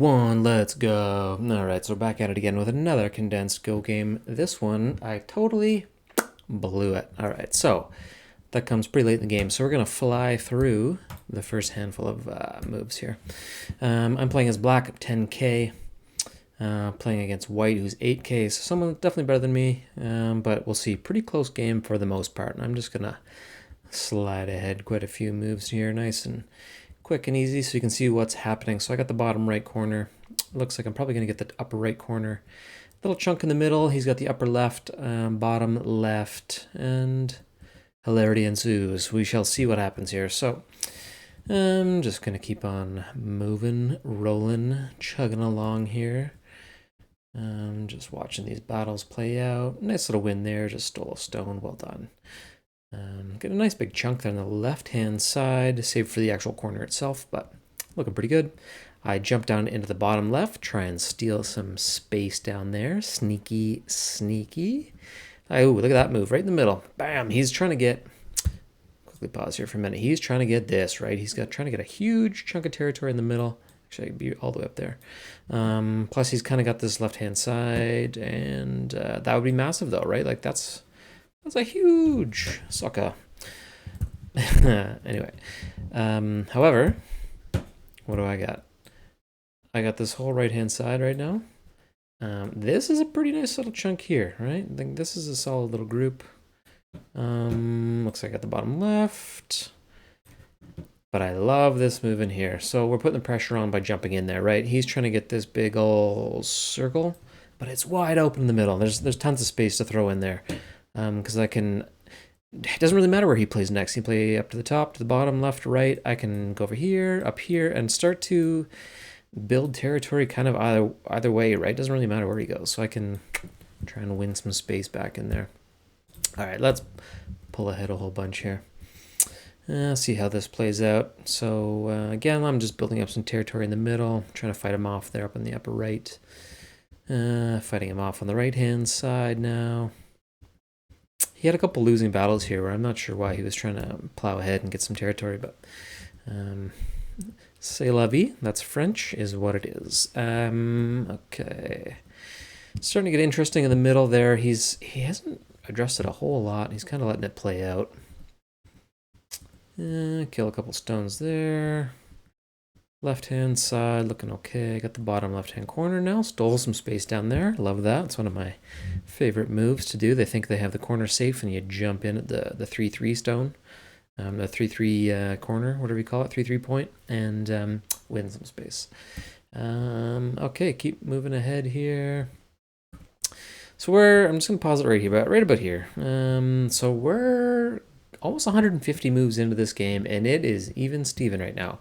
1, let's go. Alright, so we're back at it again with another Condensed GO game. This one, I totally blew it. Alright, so that comes pretty late in the game, so we're going to fly through the first handful of moves here. I'm playing as black, 10k, playing against white, who's 8k, so someone definitely better than me, but we'll see. Pretty close game for the most part, and I'm just going to slide ahead quite a few moves here, nice and quick and easy so you can see what's happening. So I got the bottom right corner. Looks like I'm probably going to get the upper right corner. Little chunk in the middle. He's got the upper left, bottom left, and hilarity ensues. We shall see what happens here. So I'm just going to keep on moving, rolling, chugging along here. Just watching these battles play out. Nice little win there. Just stole a stone. Well done. Get a nice big chunk there on the left-hand side, save for the actual corner itself, but looking pretty good. I jump down into the bottom left, try and steal some space down there. Sneaky, sneaky. Oh, look at that move right in the middle. Bam! He's trying to get... Quickly pause here for a minute. He's trying to get this, right? He's trying to get a huge chunk of territory in the middle. Actually, I'd be all the way up there. Plus, he's kind of got this left-hand side, and that would be massive, though, right? Like, that's a huge sucker. Anyway, however, what do I got? I got this whole right-hand side right now. This is a pretty nice little chunk here, right? I think this is a solid little group. Looks like I got the bottom left. But I love this move in here. So we're putting the pressure on by jumping in there, right? He's trying to get this big old circle, but it's wide open in the middle. There's tons of space to throw in there. Because I can... It doesn't really matter where he plays next. He play up to the top, to the bottom, left, right. I can go over here, up here, and start to build territory kind of either way, right? It doesn't really matter where he goes. So I can try and win some space back in there. All right, let's pull ahead a whole bunch here. See how this plays out. So again, I'm just building up some territory in the middle, trying to fight him off there up in the upper right. Fighting him off on the right-hand side now. He had a couple losing battles here where I'm not sure why he was trying to plow ahead and get some territory, but c'est la vie, that's French, is what it is. Okay. Starting to get interesting in the middle there. He hasn't addressed it a whole lot. He's kind of letting it play out. Kill a couple stones there. Left-hand side looking okay. Got the bottom left-hand corner now. Stole some space down there. Love that. It's one of my favorite moves to do. They think they have the corner safe, and you jump in at the 3-3 stone, the 3-3 corner, whatever you call it, 3-3 point, and win some space. Okay, keep moving ahead here. So I'm just gonna pause it right here, right about here. So we're almost 150 moves into this game, and it is even Steven right now.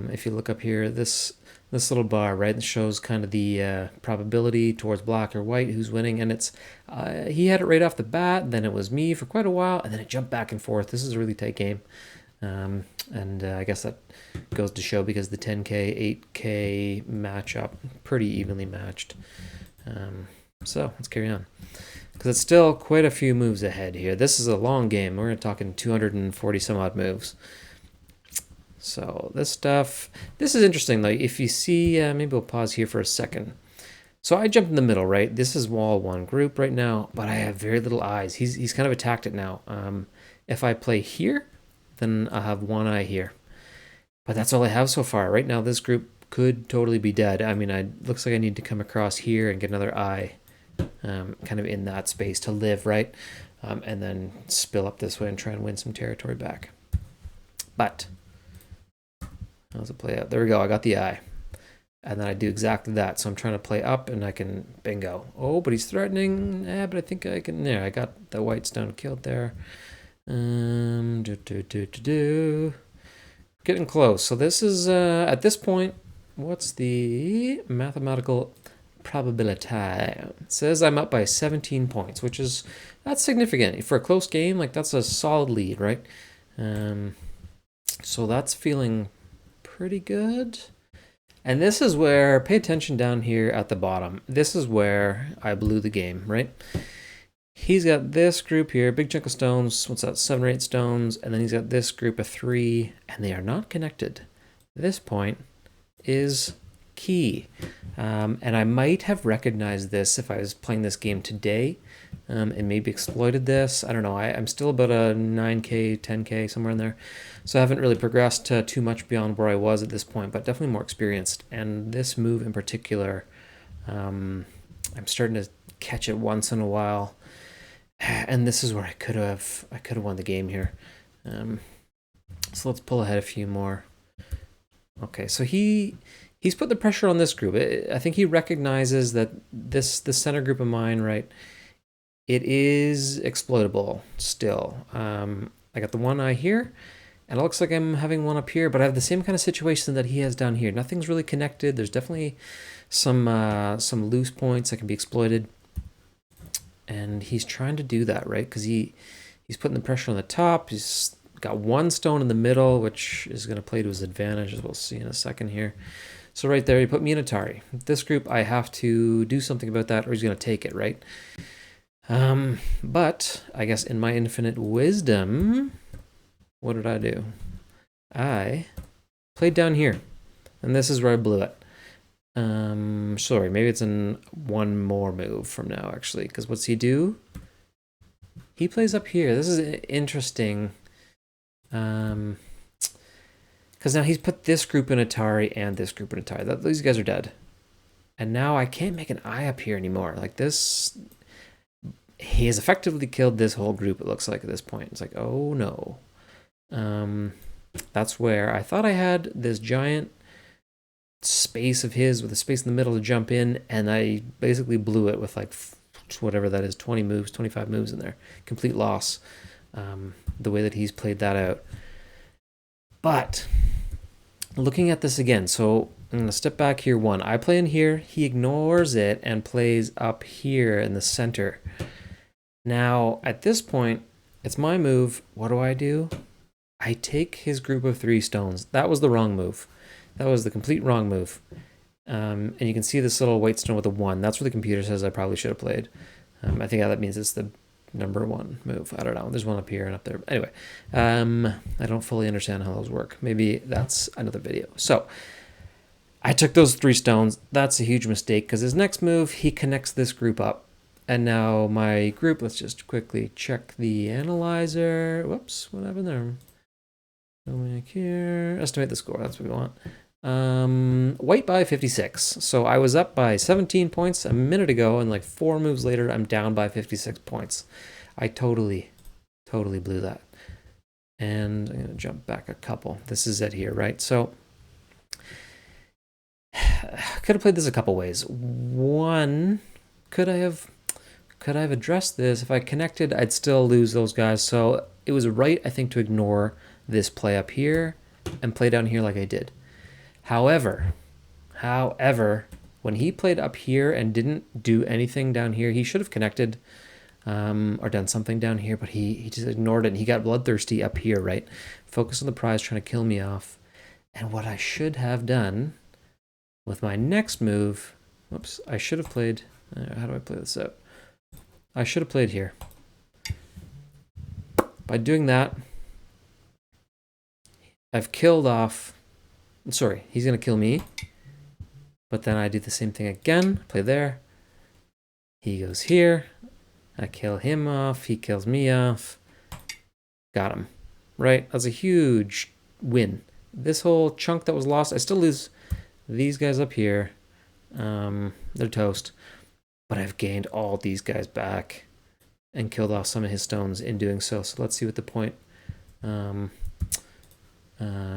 If you look up here, this little bar, right, that shows kind of the probability towards black or white, who's winning, and it's he had it right off the bat, then it was me for quite a while, and then it jumped back and forth. This is a really tight game, and I guess that goes to show because the 10k, 8k matchup pretty evenly matched. So let's carry on, because it's still quite a few moves ahead here. This is a long game. We're talking 240 some odd moves. So this is interesting though. If you see, maybe we'll pause here for a second. So I jumped in the middle, right? This is wall one group right now, but I have very little eyes. He's kind of attacked it now. If I play here, then I'll have one eye here. But that's all I have so far. Right now, this group could totally be dead. I mean, looks like I need to come across here and get another eye, kind of in that space to live, right? And then spill up this way and try and win some territory back. But how does it play out? There we go. I got the eye. And then I do exactly that. So I'm trying to play up and I can bingo. Oh, but he's threatening. But I think I can. There, I got the white stone killed there. Getting close. So this is, at this point, what's the mathematical probability? It says I'm up by 17 points, which is, that's significant. For a close game, like that's a solid lead, right? So that's feeling pretty good. And this is where, pay attention down here at the bottom. This is where I blew the game, right? He's got this group here, big chunk of stones. What's that, 7 or 8 stones. And then he's got this group of 3, and they are not connected. This point is key. And I might have recognized this if I was playing this game today, and maybe exploited this. I don't know. I'm still about a 9K, 10K, somewhere in there. So I haven't really progressed too much beyond where I was at this point, but definitely more experienced. And this move in particular, I'm starting to catch it once in a while. And this is where I could have won the game here. So let's pull ahead a few more. Okay, so he's put the pressure on this group. I think he recognizes that this center group of mine, right, it is exploitable still. I got the one eye here, and it looks like I'm having one up here, but I have the same kind of situation that he has down here. Nothing's really connected. There's definitely some loose points that can be exploited. And he's trying to do that, right? Because he's putting the pressure on the top. He's got one stone in the middle, which is going to play to his advantage, as we'll see in a second here. So right there, he put me in Atari. This group, I have to do something about that, or he's going to take it, right? But I guess in my infinite wisdom, what did I do? I played down here, and this is where I blew it. Sorry, maybe it's in one more move from now, actually, because what's he do? He plays up here. This is interesting. Because now he's put this group in Atari and this group in Atari. These guys are dead. And now I can't make an eye up here anymore. Like this, he has effectively killed this whole group, it looks like, at this point. It's like, oh no. That's where I thought I had this giant space of his with a space in the middle to jump in, and I basically blew it with like whatever that is, 20 moves, 25 moves in there. Complete loss. The way that he's played that out. But looking at this again, so I'm going to step back here one. I play in here, he ignores it and plays up here in the center. Now, at this point, it's my move. What do? I take his group of 3 stones. That was the wrong move. That was the complete wrong move. And you can see this little white stone with a 1. That's what the computer says I probably should have played. I think that means it's the number 1 move. I don't know. There's one up here and up there. Anyway, I don't fully understand how those work. Maybe that's another video. So I took those 3 stones. That's a huge mistake because his next move, he connects this group up. And now my group, let's just quickly check the analyzer. Whoops, what happened there? Go back here. Estimate the score. That's what we want. White by 56. So I was up by 17 points a minute ago, and like 4 moves later, I'm down by 56 points. I totally blew that. And I'm going to jump back a couple. This is it here, right? So I could have played this a couple ways. One, could I have addressed this? If I connected, I'd still lose those guys. So it was right, I think, to ignore this play up here and play down here like I did. However, when he played up here and didn't do anything down here, he should have connected or done something down here, but he just ignored it, and he got bloodthirsty up here, right? Focus on the prize, trying to kill me off. And what I should have done with my next move, whoops, I should have played, how do I play this out? I should have played here. By doing that, I've killed off, sorry, he's going to kill me. But then I do the same thing again, play there. He goes here. I kill him off. He kills me off. Got him. Right? That's a huge win. This whole chunk that was lost, I still lose these guys up here. They're toast. But I've gained all these guys back and killed off some of his stones in doing so. So let's see what the point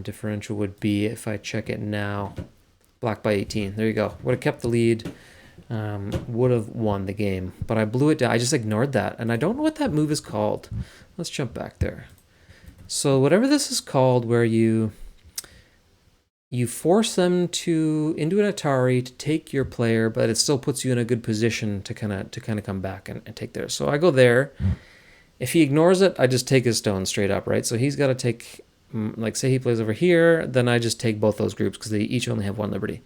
differential would be if I check it now. Black by 18. There you go. Would have kept the lead. Would have won the game. But I blew it down. I just ignored that. And I don't know what that move is called. Let's jump back there. So whatever this is called, where you force them into an Atari to take your player, but it still puts you in a good position to kind of come back and take theirs. So I go there. If he ignores it, I just take his stone straight up, right? So he's got to take, like say he plays over here, then I just take both those groups because they each only have 1 liberty.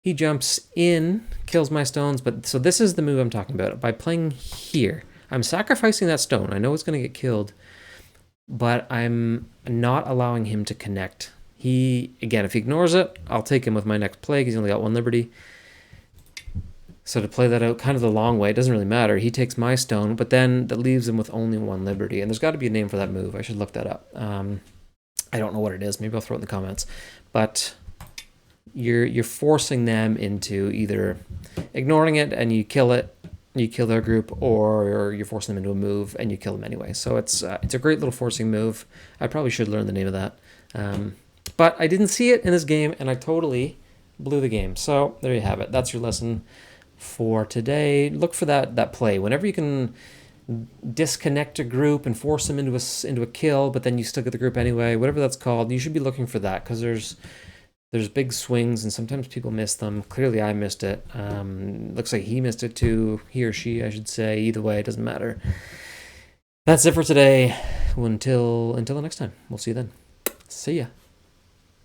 He jumps in, kills my stones, but so this is the move I'm talking about. By playing here, I'm sacrificing that stone. I know it's going to get killed, but I'm not allowing him to connect. Again, if he ignores it, I'll take him with my next play because he's only got 1 liberty. So to play that out kind of the long way, it doesn't really matter. He takes my stone, but then that leaves him with only 1 liberty. And there's got to be a name for that move. I should look that up. I don't know what it is. Maybe I'll throw it in the comments. But you're forcing them into either ignoring it and you kill it, you kill their group, or you're forcing them into a move and you kill them anyway. So it's a great little forcing move. I probably should learn the name of that. But I didn't see it in this game, and I totally blew the game. So there you have it. That's your lesson for today. Look for that play. Whenever you can disconnect a group and force them into a kill, but then you still get the group anyway, whatever that's called, you should be looking for that, because there's big swings and sometimes people miss them. Clearly I missed it. Looks like he missed it too. He or she, I should say. Either way, it doesn't matter. That's it for today. Until the next time. We'll see you then. See ya.